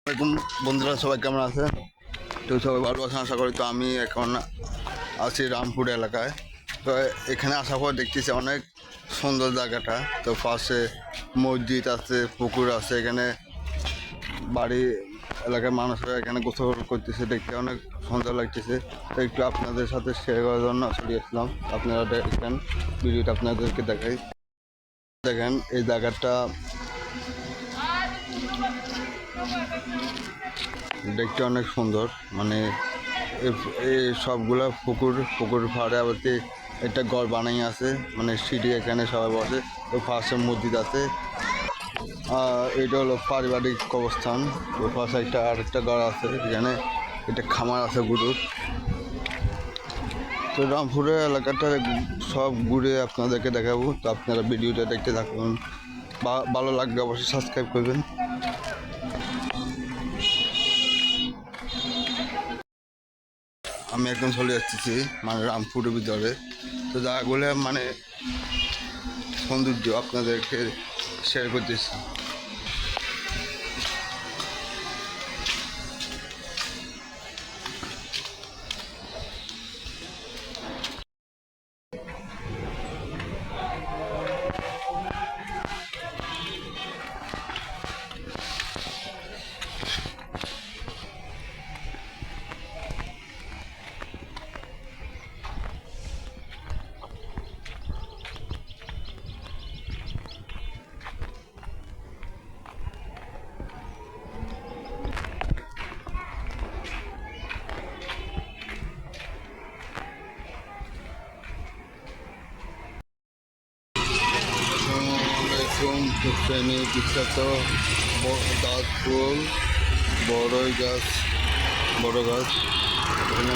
এরকম বন্ধুরা সবাই কেমন আছে? তো সবাই ভালো আছেন আশা করি। তো আমি এখন আছি রামপুর এলাকায়। তো এখানে আসার পর দেখতেছি অনেক সুন্দর জায়গাটা। তো পাশে মসজিদ আছে, পুকুর আছে, এখানে বাড়ি এলাকার মানুষরা এখানে গোসল করতেছে, দেখতে অনেক সুন্দর লাগতেছে। তো একটু আপনাদের সাথে শেয়ার করার জন্য চলে আসলাম। আপনারা দেখেন, ভিডিওটা আপনাদেরকে দেখাই। দেখেন এই জায়গাটা দেখতে অনেক সুন্দর, মানে এই সবগুলা পুকুর পাড়ে আবার একটা ঘর বানাই আছে, মানে সিঁড়ি, এখানে সবাই বসে। ওই পাশে মসজিদ আছে। এটা হলো পারিবারিক কবরস্থান। ওই পাশে আরেকটা ঘর আছে, এখানে একটা খামার আছে গরুর। তো রামপুরের এলাকাটা সব ঘুরে আপনাদেরকে দেখাবো। তো আপনারা ভিডিওটা দেখতে থাকুন, ভালো লাগবে অবশ্যই সাবস্ক্রাইব করবেন। আমি এখন চলে যাচ্ছি মানে রামপুরের ভিতরে। তো জায়গাগুলো মানে সৌন্দর্য আপনাদেরকে শেয়ার করতেছি। ট্রেনে বিখ্যাত গাছ ফুল, বড় গাছ, এখানে